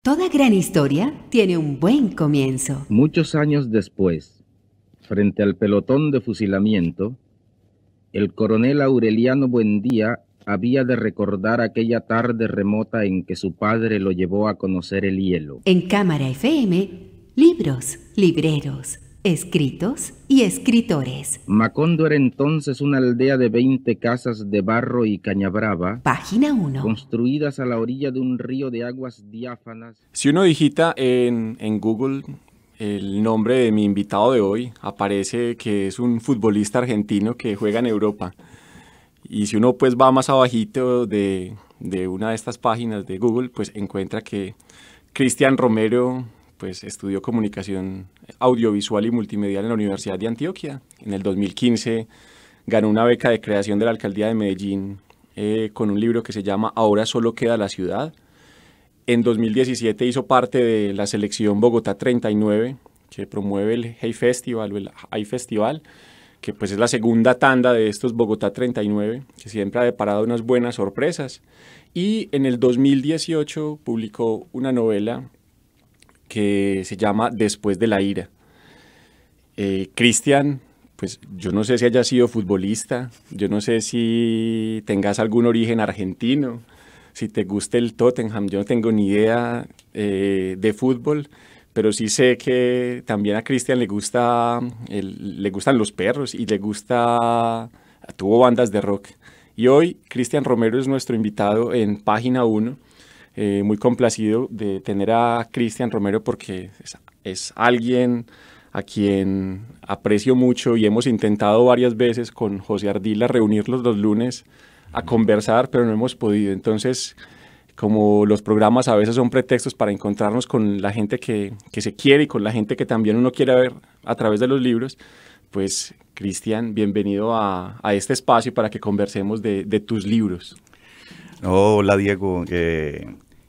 Toda gran historia tiene un buen comienzo. Muchos años después, frente al pelotón de fusilamiento, el coronel Aureliano Buendía había de recordar aquella tarde remota en que su padre lo llevó a conocer el hielo. En Cámara FM, libros, libreros, escritos y escritores. Macondo era entonces una aldea de 20 casas de barro y cañabrava, Página 1. construidas a la orilla de un río de aguas diáfanas. Si uno digita en Google el nombre de mi invitado de hoy, aparece que es un futbolista argentino que juega en Europa. Y si uno pues va más abajito de una de estas páginas de Google, pues encuentra que Cristian Romero pues estudió comunicación audiovisual y multimedial en la Universidad de Antioquia. En el 2015 ganó una beca de creación de la Alcaldía de Medellín con un libro que se llama Ahora solo queda la ciudad. En 2017 hizo parte de la selección Bogotá 39, que promueve el Hey Festival o el Hay Festival, que pues es la segunda tanda de estos Bogotá 39, que siempre ha deparado unas buenas sorpresas. Y en el 2018 publicó una novela que se llama Después de la ira. Cristian, pues yo no sé si hayas sido futbolista, yo no sé si tengas algún origen argentino, si te gusta el Tottenham, yo no tengo ni idea de fútbol, pero sí sé que también a Cristian le gustan los perros y tuvo bandas de rock. Y hoy Cristian Romero es nuestro invitado en Página 1, muy complacido de tener a Cristian Romero porque es alguien a quien aprecio mucho y hemos intentado varias veces con José Ardila reunirlos los lunes a conversar, pero no hemos podido. Entonces, como los programas a veces son pretextos para encontrarnos con la gente que se quiere y con la gente que también uno quiere ver a través de los libros, pues Cristian, bienvenido a este espacio para que conversemos de tus libros. Hola Diego,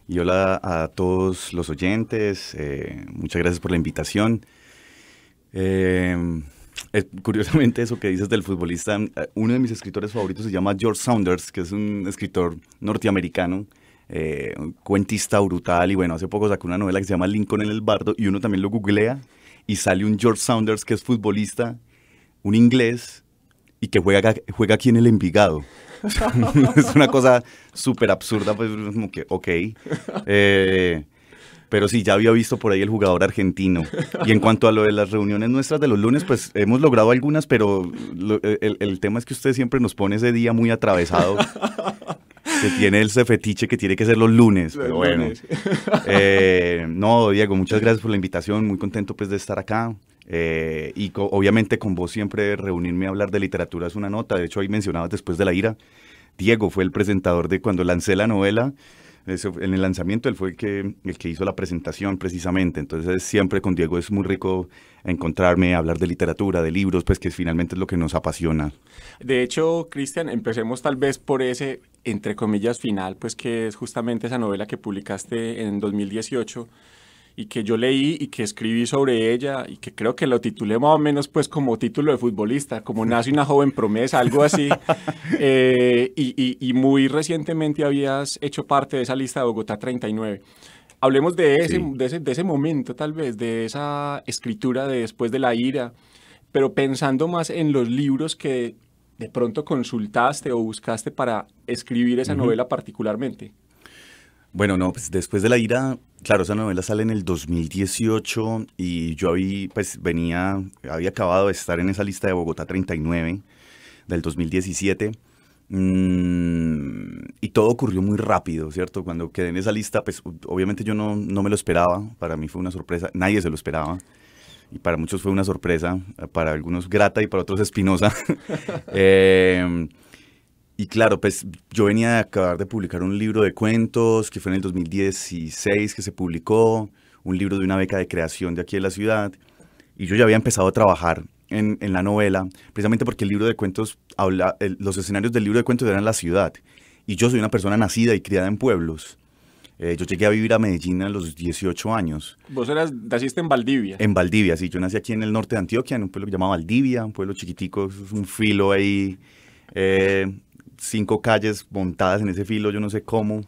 y hola a todos los oyentes, muchas gracias por la invitación. Curiosamente eso que dices del futbolista, uno de mis escritores favoritos se llama George Saunders, que es un escritor norteamericano, un cuentista brutal, y bueno, hace poco sacó una novela que se llama Lincoln en el Bardo, y uno también lo googlea y sale un George Saunders que es futbolista, un inglés, y que juega aquí en el Envigado. Es una cosa súper absurda, pues como que, ok. Pero sí, ya había visto por ahí el jugador argentino. Y en cuanto a lo de las reuniones nuestras de los lunes, pues hemos logrado algunas, pero el tema es que usted siempre nos pone ese día muy atravesado, que tiene ese fetiche que tiene que ser los lunes. Pero bueno. No, Diego, muchas gracias por la invitación, muy contento pues de estar acá. Y obviamente con vos siempre reunirme a hablar de literatura es una nota. De hecho, ahí mencionabas Después de la ira. Diego fue el presentador de cuando lancé la novela. En el lanzamiento él fue el que hizo la presentación precisamente, entonces siempre con Diego es muy rico encontrarme, hablar de literatura, de libros, pues que finalmente es lo que nos apasiona. De hecho, Cristian, empecemos tal vez por ese, entre comillas, final, pues que es justamente esa novela que publicaste en 2018 y que yo leí y que escribí sobre ella y que creo que lo titulé más o menos pues como título de futbolista, como Nace una joven promesa, algo así. Y muy recientemente habías hecho parte de esa lista de Bogotá 39. Hablemos de ese momento tal vez, de esa escritura de Después de la ira, pero pensando más en los libros que de pronto consultaste o buscaste para escribir esa novela particularmente. Bueno, no, pues Después de la ira, claro, esa novela sale en el 2018 y yo había acabado de estar en esa lista de Bogotá 39 del 2017 y todo ocurrió muy rápido, ¿cierto? Cuando quedé en esa lista, pues obviamente yo no me lo esperaba, para mí fue una sorpresa, nadie se lo esperaba y para muchos fue una sorpresa, para algunos grata y para otros espinosa. Y claro, pues yo venía de acabar de publicar un libro de cuentos que fue en el 2016 que se publicó, un libro de una beca de creación de aquí de la ciudad, y yo ya había empezado a trabajar en la novela, precisamente porque el libro de cuentos, los escenarios del libro de cuentos eran la ciudad, y yo soy una persona nacida y criada en pueblos. Yo llegué a vivir a Medellín a los 18 años. ¿Vos naciste en Valdivia? En Valdivia, sí, yo nací aquí en el norte de Antioquia, en un pueblo que se llama Valdivia, un pueblo chiquitico, es un filo ahí... 5 calles montadas en ese filo, yo no sé cómo.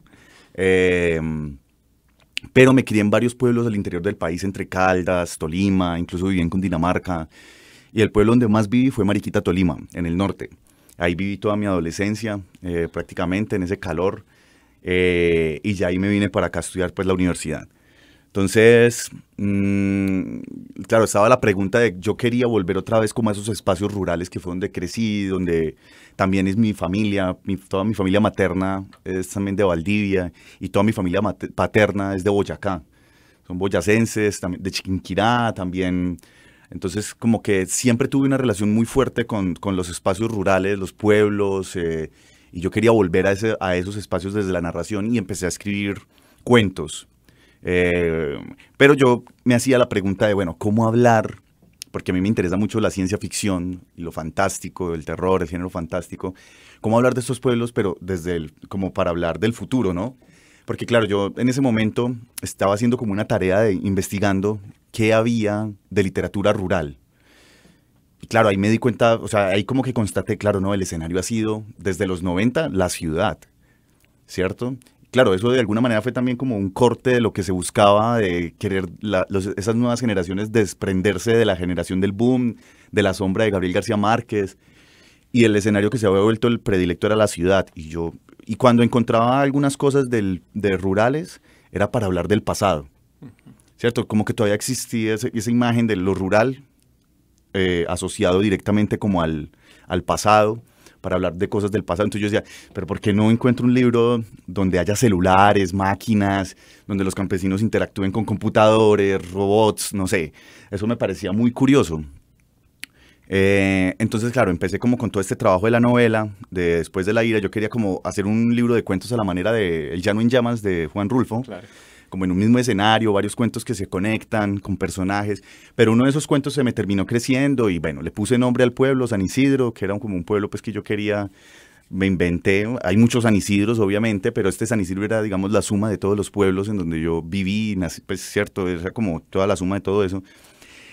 pero me crié en varios pueblos del interior del país, entre Caldas, Tolima, incluso viví en Cundinamarca. Y el pueblo donde más viví fue Mariquita, Tolima, en el norte. Ahí viví toda mi adolescencia, prácticamente en ese calor. Y ya ahí me vine para acá a estudiar pues la universidad. Entonces, claro, estaba la pregunta de yo quería volver otra vez como a esos espacios rurales que fue donde crecí, donde también es mi familia, toda mi familia materna es también de Valdivia y toda mi familia paterna es de Boyacá. Son boyacenses, también de Chiquinquirá también. Entonces, como que siempre tuve una relación muy fuerte con los espacios rurales, los pueblos, y yo quería volver a esos espacios desde la narración y empecé a escribir cuentos. Pero yo me hacía la pregunta de, bueno, ¿cómo hablar? Porque a mí me interesa mucho la ciencia ficción, y lo fantástico, el terror, el género fantástico. ¿Cómo hablar de estos pueblos, pero como para hablar del futuro, ¿no? Porque claro, yo en ese momento estaba haciendo como una tarea de investigando qué había de literatura rural. Y claro, ahí me di cuenta, o sea, ahí como que constaté, claro, no, el escenario ha sido desde los 90 la ciudad, ¿cierto? Claro, eso de alguna manera fue también como un corte de lo que se buscaba, de querer esas nuevas generaciones desprenderse de la generación del boom, de la sombra de Gabriel García Márquez, y el escenario que se había vuelto el predilecto era la ciudad. Y cuando encontraba algunas cosas de rurales, era para hablar del pasado, ¿cierto? Como que todavía existía esa imagen de lo rural asociado directamente como al pasado, para hablar de cosas del pasado. Entonces yo decía, pero ¿por qué no encuentro un libro donde haya celulares, máquinas, donde los campesinos interactúen con computadores, robots, no sé? Eso me parecía muy curioso. Entonces, claro, empecé como con todo este trabajo de la novela, Después de la ira. Yo quería como hacer un libro de cuentos a la manera de El Llano en Llamas de Juan Rulfo. Claro. Como en un mismo escenario, varios cuentos que se conectan con personajes, pero uno de esos cuentos se me terminó creciendo y bueno, le puse nombre al pueblo, San Isidro, que era como un pueblo pues que yo quería, me inventé, hay muchos San Isidros obviamente, pero este San Isidro era digamos la suma de todos los pueblos en donde yo viví, nací, pues cierto, era como toda la suma de todo eso.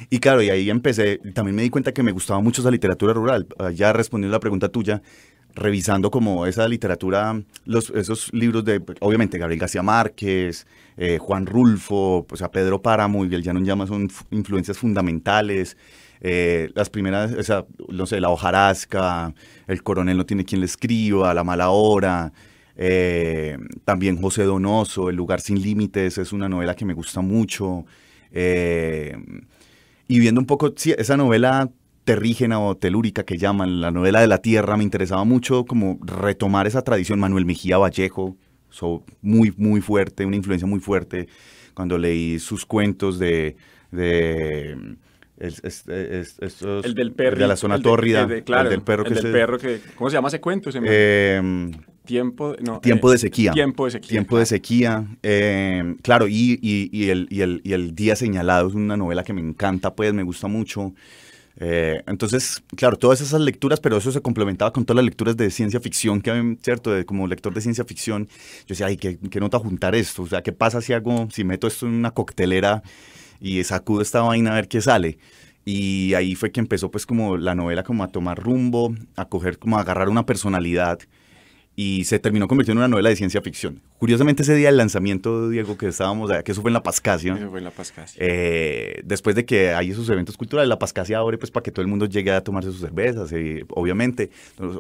Y claro, y ahí empecé, también me di cuenta que me gustaba mucho esa literatura rural, ya respondiendo a la pregunta tuya, revisando como esa literatura, esos libros de, obviamente, Gabriel García Márquez, Juan Rulfo, pues a Pedro Páramo y El Llano en Llamas son influencias fundamentales. Las primeras, no sé, La hojarasca, El coronel no tiene quien le escriba, La mala hora, también José Donoso, El lugar sin límites, es una novela que me gusta mucho. Y viendo un poco, sí, esa novela terrígena o telúrica que llaman, la novela de la tierra, me interesaba mucho como retomar esa tradición. Manuel Mejía Vallejo, muy, muy fuerte, una influencia muy fuerte, cuando leí sus cuentos el del perro, de la zona tórrida, claro, el del perro, ¿cómo se llama ese cuento? Tiempo de sequía. Tiempo de sequía. Claro, y el día señalado es una novela que me encanta, pues me gusta mucho. Entonces, claro, todas esas lecturas, pero eso se complementaba con todas las lecturas de ciencia ficción, ¿cierto? Como lector de ciencia ficción, yo decía, ay, ¿qué nota juntar esto? O sea, ¿qué pasa si meto esto en una coctelera y sacudo esta vaina a ver qué sale? Y ahí fue que empezó pues como la novela como a tomar rumbo, como a agarrar una personalidad, y se terminó convirtiendo en una novela de ciencia ficción. Curiosamente ese día del lanzamiento, Diego, que estábamos allá, que eso fue en La Pascasia. Eso fue en La Pascasia. Después de que hay esos eventos culturales, La Pascasia abre pues para que todo el mundo llegue a tomarse sus cervezas, obviamente.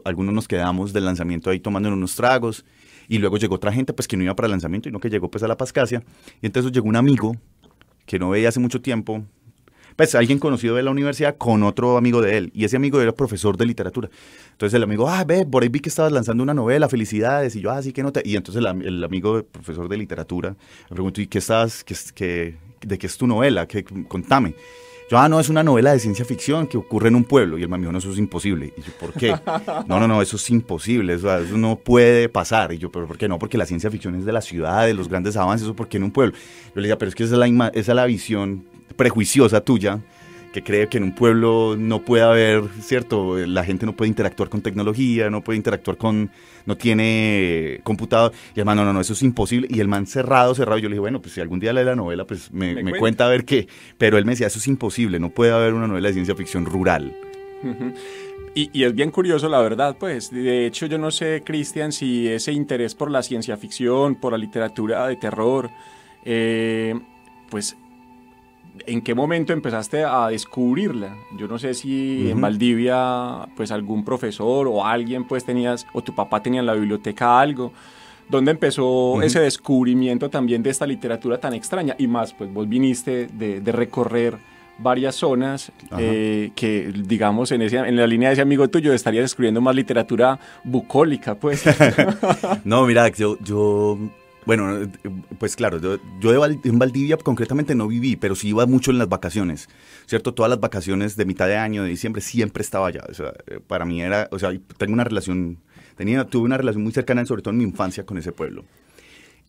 Algunos nos quedamos del lanzamiento ahí tomando unos tragos, y luego llegó otra gente pues que no iba para el lanzamiento, y no que llegó pues a La Pascasia. Y entonces llegó un amigo que no veía hace mucho tiempo, pues alguien conocido de la universidad con otro amigo de él, y ese amigo era profesor de literatura. Entonces el amigo, ve, por ahí vi que estabas lanzando una novela, felicidades, y yo, sí, que nota. Y entonces el amigo profesor de literatura me preguntó, ¿y qué de qué es tu novela? Contame. Yo, no, es una novela de ciencia ficción que ocurre en un pueblo. Y él me dijo, no, eso es imposible. Y yo, ¿por qué? No, eso es imposible, eso no puede pasar. Y yo, ¿pero por qué no? Porque la ciencia ficción es de la ciudad, de los grandes avances, ¿eso por qué en un pueblo? Yo le decía, pero es que esa es la visión prejuiciosa tuya, que cree que en un pueblo no puede haber, ¿cierto? La gente no puede interactuar con tecnología, no puede interactuar no tiene computador. Y el man, no, eso es imposible. Y el man cerrado. Yo le dije, bueno, pues si algún día lee la novela, pues me cuenta a ver qué. Pero él me decía, eso es imposible, no puede haber una novela de ciencia ficción rural. Uh-huh. Y es bien curioso, la verdad, pues. De hecho, yo no sé, Cristian, si ese interés por la ciencia ficción, por la literatura de terror, pues, ¿en qué momento empezaste a descubrirla? Yo no sé si en Valdivia, pues, algún profesor o alguien, pues, tenías, o tu papá tenía en la biblioteca algo. ¿Dónde empezó ese descubrimiento también de esta literatura tan extraña? Y más, pues, vos viniste de recorrer varias zonas que, digamos, en la línea de ese amigo tuyo estarías descubriendo más literatura bucólica, pues. No, mira, bueno, pues claro, yo en Valdivia concretamente no viví, pero sí iba mucho en las vacaciones, ¿cierto? Todas las vacaciones de mitad de año, de diciembre, siempre estaba allá. O sea, para mí era, o sea, tuve una relación muy cercana, sobre todo en mi infancia, con ese pueblo.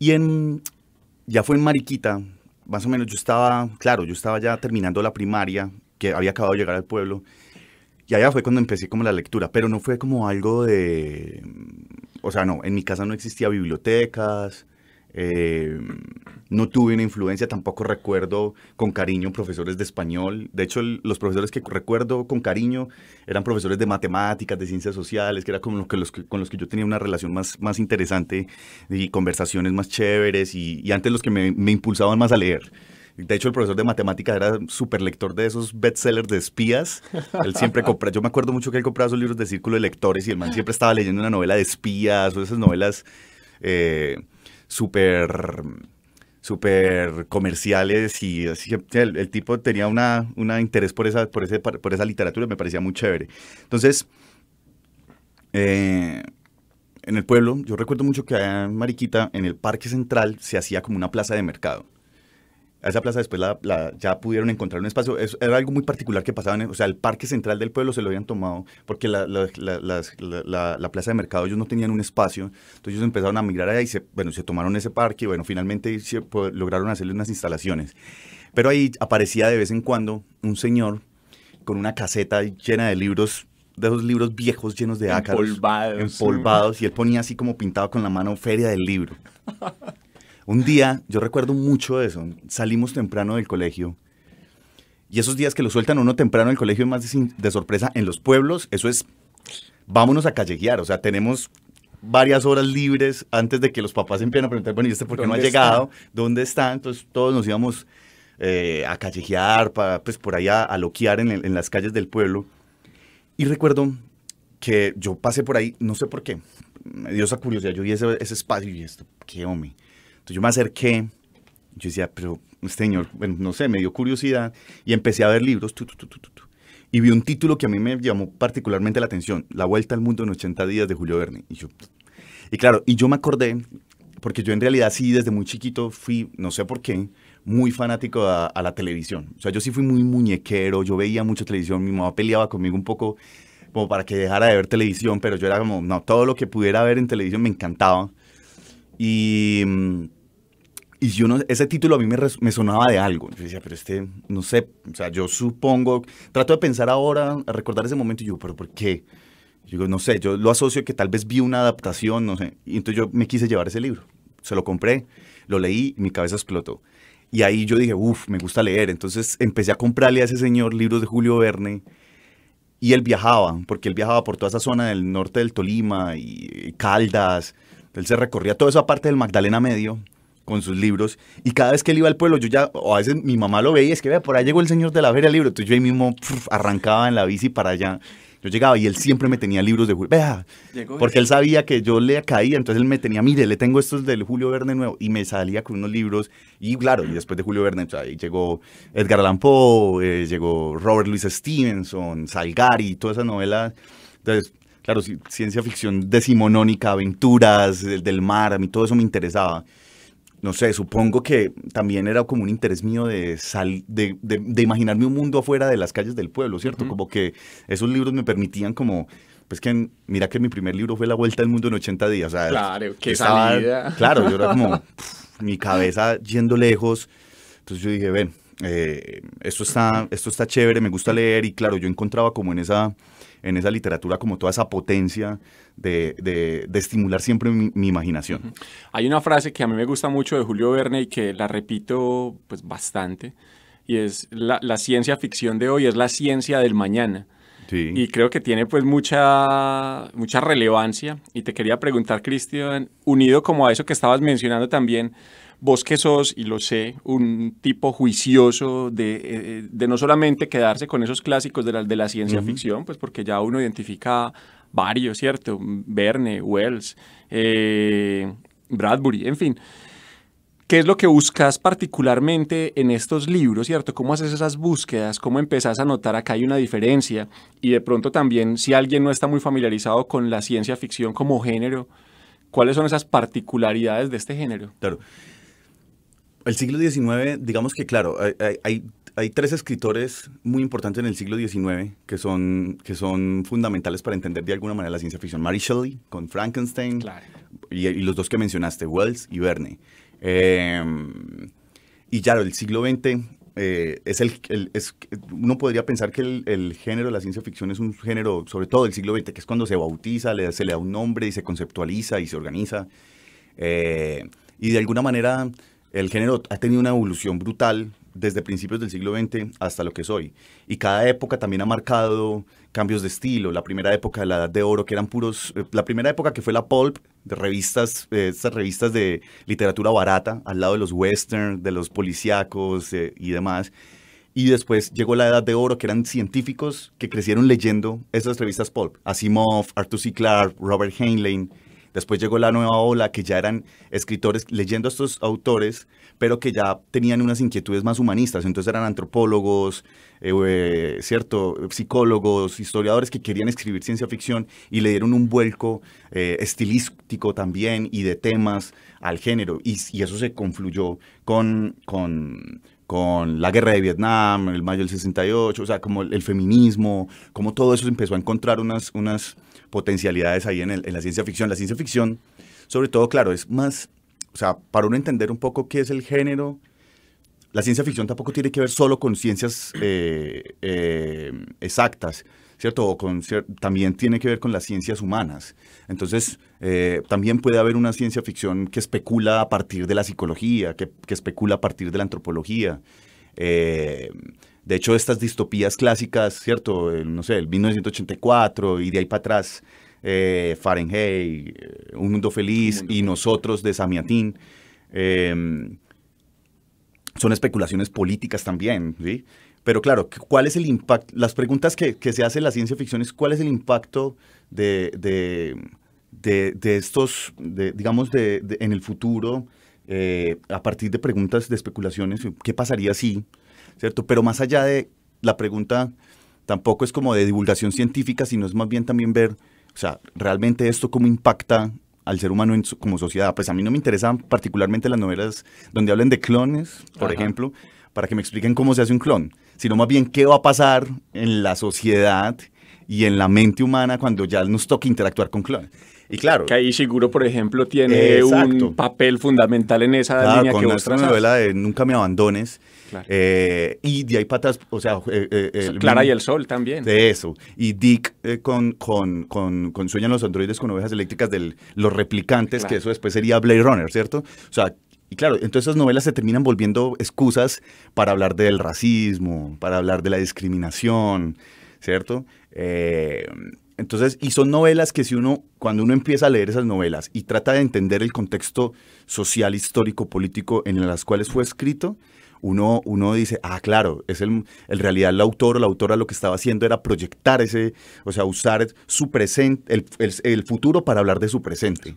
Y ya fue en Mariquita, más o menos yo estaba ya terminando la primaria, que había acabado de llegar al pueblo, y allá fue cuando empecé como la lectura, pero no fue como algo de, o sea, no, en mi casa no existía bibliotecas, no tuve una influencia, tampoco recuerdo con cariño profesores de español. De hecho, los profesores que recuerdo con cariño eran profesores de matemáticas, de ciencias sociales, que era como con los que yo tenía una relación más interesante y conversaciones más chéveres y antes los que me impulsaban más a leer. De hecho, el profesor de matemáticas era súper lector de esos bestsellers de espías. Él siempre compraba, yo me acuerdo mucho que él compraba esos libros de círculo de lectores y el man siempre estaba leyendo una novela de espías o esas novelas súper comerciales y así, el tipo tenía un interés por esa literatura, me parecía muy chévere. Entonces, en el pueblo, yo recuerdo mucho que allá en Mariquita, en el Parque Central, se hacía como una plaza de mercado. A esa plaza después ya pudieron encontrar un espacio. Era algo muy particular que pasaba. O sea, el parque central del pueblo se lo habían tomado porque la plaza de mercado ellos no tenían un espacio. Entonces ellos empezaron a migrar allá y se tomaron ese parque y bueno, finalmente lograron hacerle unas instalaciones. Pero ahí aparecía de vez en cuando un señor con una caseta llena de libros, de esos libros viejos llenos de ácaros. Empolvados. Y él ponía así como pintado con la mano Feria del Libro. Un día, yo recuerdo mucho eso, salimos temprano del colegio y esos días que lo sueltan uno temprano del colegio es más de sorpresa. En los pueblos, eso es, vámonos a callejear, o sea, tenemos varias horas libres antes de que los papás empiecen a preguntar, bueno, ¿y este por qué no ha llegado? ¿Dónde está? Entonces todos nos íbamos a callejear, pues por allá a loquear en las calles del pueblo. Y recuerdo que yo pasé por ahí, no sé por qué, me dio esa curiosidad, yo vi ese espacio y esto, ¿qué hombre? Entonces yo me acerqué, yo decía, pero este señor, bueno, no sé, me dio curiosidad y empecé a ver libros, y vi un título que a mí me llamó particularmente la atención, La Vuelta al Mundo en 80 días de Julio Verne. Y claro, y yo me acordé, porque yo en realidad sí, desde muy chiquito fui, no sé por qué, muy fanático a la televisión. O sea, yo sí fui muy muñequero, yo veía mucha televisión, mi mamá peleaba conmigo un poco como para que dejara de ver televisión, pero yo era como, no, todo lo que pudiera ver en televisión me encantaba. Y yo no, ese título a mí me sonaba de algo. Yo decía, pero no sé, o sea, yo supongo, trato de pensar ahora, a recordar ese momento y yo, pero ¿por qué? Yo digo, no sé, yo lo asocio que tal vez vi una adaptación, no sé. Y entonces yo me quise llevar ese libro. Se lo compré, lo leí y mi cabeza explotó. Y ahí yo dije, me gusta leer. Entonces empecé a comprarle a ese señor libros de Julio Verne. Y él viajaba, porque él viajaba por toda esa zona del norte del Tolima y Caldas. Él se recorría toda esa parte del Magdalena Medio con sus libros, y cada vez que él iba al pueblo, o a veces mi mamá lo veía, es que vea, por ahí llegó el señor de la feria del libro, entonces yo ahí mismo arrancaba en la bici para allá. Yo llegaba y él siempre me tenía libros de Julio, vea, porque él sabía que yo le caía, entonces él me tenía, mire, le tengo estos del Julio Verne nuevo, y me salía con unos libros, y claro, y después de Julio Verne, ahí llegó Edgar Allan Poe, llegó Robert Louis Stevenson, Salgari, toda esa novela. Entonces, claro, ciencia ficción decimonónica, aventuras del mar, a mí todo eso me interesaba. No sé, supongo que también era como un interés mío de imaginarme un mundo afuera de las calles del pueblo, ¿cierto? Como que esos libros me permitían como, pues que mira que mi primer libro fue La Vuelta al Mundo en 80 días. O sea, claro, qué salida. Claro, yo era como mi cabeza yendo lejos. Entonces yo dije, ven, esto está chévere, me gusta leer, y claro, yo encontraba como en esa literatura como toda esa potencia de estimular siempre mi imaginación. Hay una frase que a mí me gusta mucho de Julio Verne y que la repito pues bastante, y es la ciencia ficción de hoy es la ciencia del mañana. Sí. Y creo que tiene pues mucha relevancia, y te quería preguntar, Cristian, unido como a eso que estabas mencionando también, vos que sos, y lo sé, un tipo juicioso de no solamente quedarse con esos clásicos de la ciencia ficción, pues porque ya uno identifica varios, ¿cierto? Verne, Wells, Bradbury, en fin. ¿Qué es lo que buscas particularmente en estos libros, cierto? ¿Cómo haces esas búsquedas? ¿Cómo empezás a notar acá hay una diferencia? Y de pronto también, si alguien no está muy familiarizado con la ciencia ficción como género, ¿cuáles son esas particularidades de este género? Claro. El siglo XIX, digamos que claro, hay tres escritores muy importantes en el siglo XIX que son fundamentales para entender de alguna manera la ciencia ficción. Mary Shelley con Frankenstein, Claro. y los dos que mencionaste, Wells y Verne. Y claro, el siglo XX uno podría pensar que el género de la ciencia ficción es un género, sobre todo del siglo XX, que es cuando se bautiza, se le da un nombre y se conceptualiza y se organiza. Y de alguna manera el género ha tenido una evolución brutal desde principios del siglo XX hasta lo que es hoy. Y cada época también ha marcado cambios de estilo. La primera época de la Edad de Oro, que eran puros... la primera época que fue la pulp, de revistas, estas revistas de literatura barata, al lado de los western, de los policíacos y demás. Y después llegó la Edad de Oro, que eran científicos que crecieron leyendo esas revistas pulp. Asimov, Arthur C. Clarke, Robert Heinlein. Después llegó la nueva ola, que ya eran escritores leyendo a estos autores, pero que ya tenían unas inquietudes más humanistas. Entonces eran antropólogos, ¿cierto? Psicólogos, historiadores que querían escribir ciencia ficción y le dieron un vuelco estilístico también y de temas al género. Y eso se confluyó con la guerra de Vietnam, el mayo del 68, o sea, como el feminismo, como todo eso empezó a encontrar unas potencialidades ahí en la ciencia ficción. La ciencia ficción, sobre todo, claro, es más, o sea, para uno entender un poco qué es el género, la ciencia ficción tampoco tiene que ver solo con ciencias exactas, ¿cierto? O también tiene que ver con las ciencias humanas. Entonces, también puede haber una ciencia ficción que especula a partir de la psicología, que especula a partir de la antropología. De hecho, estas distopías clásicas, ¿cierto? No sé, el 1984 y de ahí para atrás, Fahrenheit, Un Mundo Feliz y Nosotros de Samiatín, son especulaciones políticas también, ¿sí? Pero claro, ¿cuál es el impacto? Las preguntas que se hace en la ciencia ficción es ¿cuál es el impacto de estos, digamos, en el futuro, a partir de preguntas de especulaciones? ¿Qué pasaría si? ¿Cierto? Pero más allá de la pregunta, tampoco es como de divulgación científica, sino es más bien también ver, o sea, realmente esto cómo impacta al ser humano como sociedad. Pues a mí no me interesan particularmente las novelas donde hablen de clones, por ejemplo, para que me expliquen cómo se hace un clon, sino más bien qué va a pasar en la sociedad y en la mente humana cuando ya nos toque interactuar con clones. Y claro, que ahí Ishiguro, por ejemplo, tiene un papel fundamental en esa línea que vos trazas. Claro, novela de Nunca me abandones. Claro. Y de ahí para atrás, o sea... Clara y el Sol también. De eso. Y Dick con Sueñan los androides con ovejas eléctricas de los replicantes, claro, que eso después sería Blade Runner, ¿cierto? O sea, y claro, entonces esas novelas se terminan volviendo excusas para hablar del racismo, para hablar de la discriminación, ¿cierto? Entonces, y son novelas que cuando uno empieza a leer esas novelas y trata de entender el contexto social, histórico, político en las cuales fue escrito, uno dice, claro, es en realidad el autor o la autora lo que estaba haciendo era proyectar o sea, usar su presente, el futuro para hablar de su presente.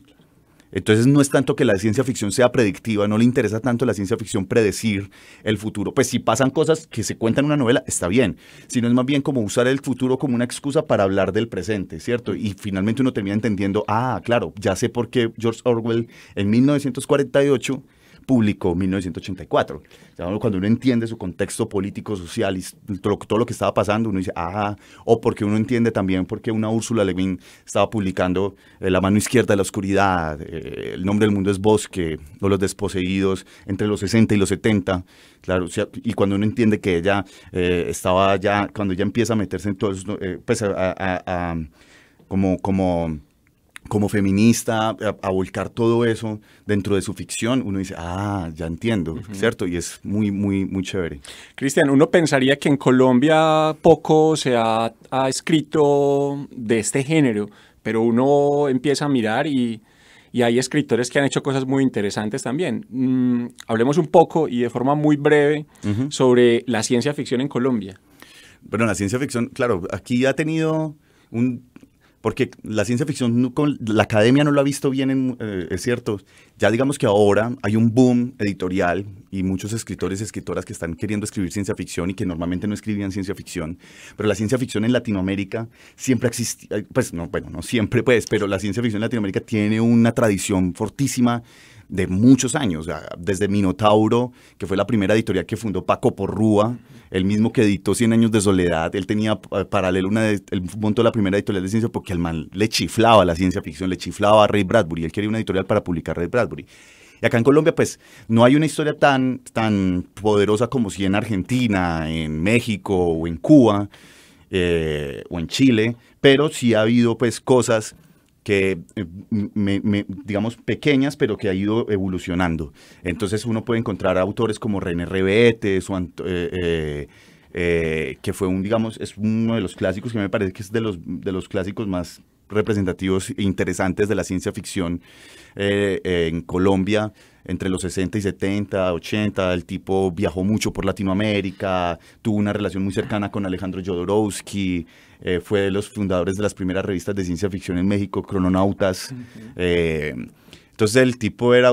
Entonces no es tanto que la ciencia ficción sea predictiva, no le interesa tanto a la ciencia ficción predecir el futuro. Pues si pasan cosas que se cuentan en una novela, está bien, sino es más bien como usar el futuro como una excusa para hablar del presente, ¿cierto? Y finalmente uno termina entendiendo, claro, ya sé por qué George Orwell en 1948 publicó 1984. O sea, cuando uno entiende su contexto político, social y todo lo que estaba pasando, uno dice, o porque uno entiende también por qué una Úrsula Le Guin estaba publicando La mano izquierda de la oscuridad, El nombre del mundo es bosque, o Los desposeídos, entre los 60 y los 70. Claro, o sea, y cuando uno entiende que ella estaba ya, cuando ella empieza a meterse en todo eso, pues como feminista, a volcar todo eso dentro de su ficción, uno dice, ya entiendo, ¿cierto? Y es muy, muy, muy chévere. Cristian, uno pensaría que en Colombia poco se ha escrito de este género, pero uno empieza a mirar y y hay escritores que han hecho cosas muy interesantes también. Hablemos un poco y de forma muy breve sobre la ciencia ficción en Colombia. Bueno, la ciencia ficción, claro, aquí ha tenido porque la ciencia ficción, la academia no lo ha visto bien, es cierto. Ya digamos que ahora hay un boom editorial y muchos escritores y escritoras que están queriendo escribir ciencia ficción y que normalmente no escribían ciencia ficción. Pero la ciencia ficción en Latinoamérica siempre ha existido, pues no, bueno, no siempre pues, pero la ciencia ficción en Latinoamérica tiene una tradición fortísima de muchos años, o sea, desde Minotauro, que fue la primera editorial que fundó Paco Porrúa, el mismo que editó 100 años de soledad. Él tenía paralelo él montó la primera editorial de ciencia porque al man le chiflaba la ciencia ficción, le chiflaba a Ray Bradbury, él quería una editorial para publicar Ray Bradbury. Y acá en Colombia, pues, no hay una historia tan poderosa como si en Argentina, en México o en Cuba o en Chile, pero sí ha habido, pues, cosas que, digamos, pequeñas, pero que ha ido evolucionando. Entonces uno puede encontrar autores como René Rebetes, que fue digamos, es uno de los clásicos que me parece que es de los clásicos más representativos e interesantes de la ciencia ficción en Colombia. Entre los 60 y 70, 80, el tipo viajó mucho por Latinoamérica, tuvo una relación muy cercana con Alejandro Jodorowsky, fue de los fundadores de las primeras revistas de ciencia ficción en México, Crononautas. Entonces el tipo era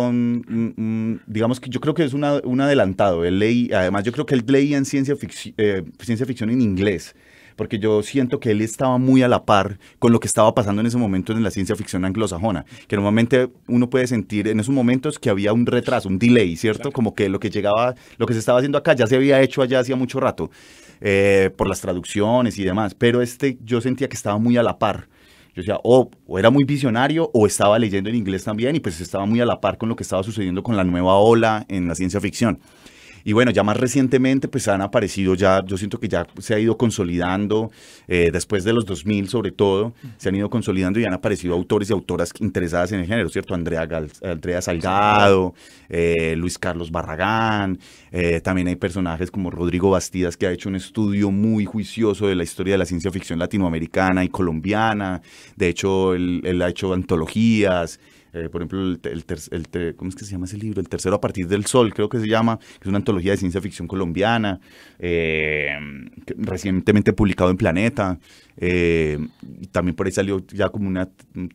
digamos que yo creo que es un adelantado. Además yo creo que él leía en ciencia ficción en inglés, porque yo siento que él estaba muy a la par con lo que estaba pasando en ese momento en la ciencia ficción anglosajona, que normalmente uno puede sentir en esos momentos que había un retraso, un delay, ¿cierto? Claro. Como que lo que se estaba haciendo acá ya se había hecho allá hacía mucho rato, por las traducciones y demás, pero yo sentía que estaba muy a la par. Yo decía, o era muy visionario o estaba leyendo en inglés también y pues estaba muy a la par con lo que estaba sucediendo con la nueva ola en la ciencia ficción. Y bueno, ya más recientemente pues han aparecido yo siento que ya se ha ido consolidando, después de los 2000 sobre todo, se han ido consolidando y han aparecido autores y autoras interesadas en el género, ¿cierto? Andrea Salgado, Luis Carlos Barragán, también hay personajes como Rodrigo Bastidas, que ha hecho un estudio muy juicioso de la historia de la ciencia ficción latinoamericana y colombiana. De hecho, él ha hecho antologías. Por ejemplo, ¿cómo es que se llama ese libro? El tercero a partir del sol, creo que se llama, que es una antología de ciencia ficción colombiana, recientemente publicado en Planeta. También por ahí salió ya como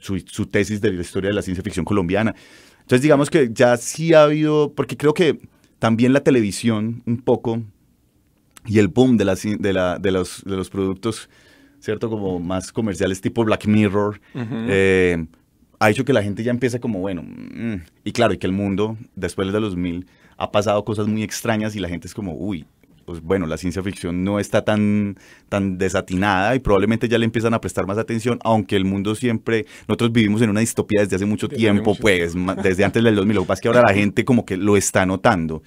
su tesis de la historia de la ciencia ficción colombiana. Entonces, digamos que ya sí ha habido, porque creo que también la televisión un poco y el boom de los productos, ¿cierto? Como más comerciales tipo Black Mirror, ha hecho que la gente ya empiece como, bueno, y claro, y que el mundo, después de los 2000, ha pasado cosas muy extrañas y la gente es como, uy, pues bueno, la ciencia ficción no está tan desatinada y probablemente ya le empiezan a prestar más atención, aunque el mundo nosotros vivimos en una distopía desde hace mucho tiempo, pues, desde antes del 2000, lo que pasa es que ahora la gente como que lo está notando.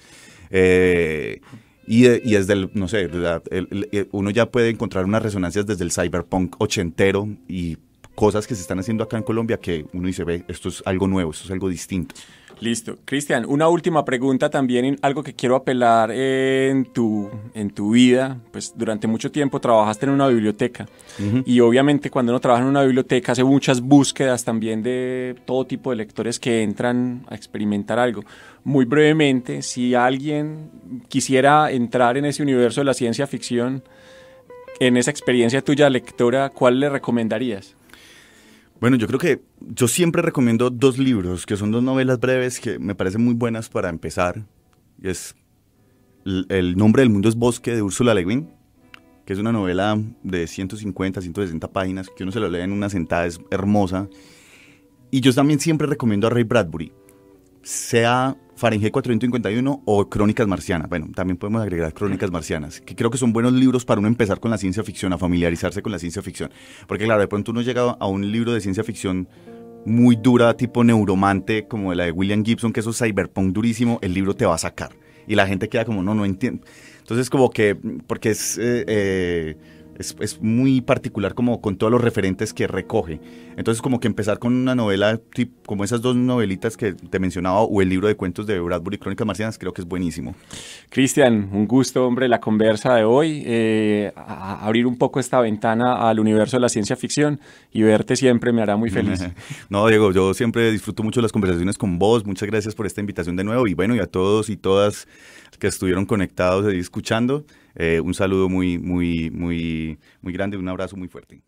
Y desde no sé, uno ya puede encontrar unas resonancias desde el cyberpunk ochentero y cosas que se están haciendo acá en Colombia que uno dice, ve, esto es algo nuevo, esto es algo distinto. Listo. Cristian, una última pregunta también, algo que quiero apelar en tu vida. Pues durante mucho tiempo trabajaste en una biblioteca y obviamente cuando uno trabaja en una biblioteca hace muchas búsquedas también de todo tipo de lectores que entran a experimentar algo. Muy brevemente, si alguien quisiera entrar en ese universo de la ciencia ficción, en esa experiencia tuya lectora, ¿cuál le recomendarías? Bueno, yo creo que yo siempre recomiendo 2 libros, que son 2 novelas breves que me parecen muy buenas para empezar. Es El nombre del mundo es Bosque, de Ursula Le Guin, que es una novela de 150, 160 páginas, que uno se lo lee en una sentada, es hermosa. Y yo también siempre recomiendo a Ray Bradbury, sea Fahrenheit 451 o Crónicas Marcianas. Bueno, también podemos agregar Crónicas Marcianas, que creo que son buenos libros para uno empezar con la ciencia ficción, a familiarizarse con la ciencia ficción. Porque claro, de pronto uno llega a un libro de ciencia ficción muy dura, tipo Neuromante, como la de William Gibson, que eso es cyberpunk durísimo, el libro te va a sacar. Y la gente queda como, no entiendo. Entonces como que, porque es muy particular como con todos los referentes que recoge. Entonces como que empezar con una novela como esas dos novelitas que te mencionaba o el libro de cuentos de Bradbury, Crónicas Marcianas, creo que es buenísimo. Cristian, un gusto, hombre, la conversa de hoy, abrir un poco esta ventana al universo de la ciencia ficción y verte siempre me hará muy feliz. No, Diego, yo siempre disfruto mucho las conversaciones con vos. Muchas gracias por esta invitación de nuevo y bueno, y a todos y todas que estuvieron conectados y escuchando, un saludo muy grande, un abrazo muy fuerte.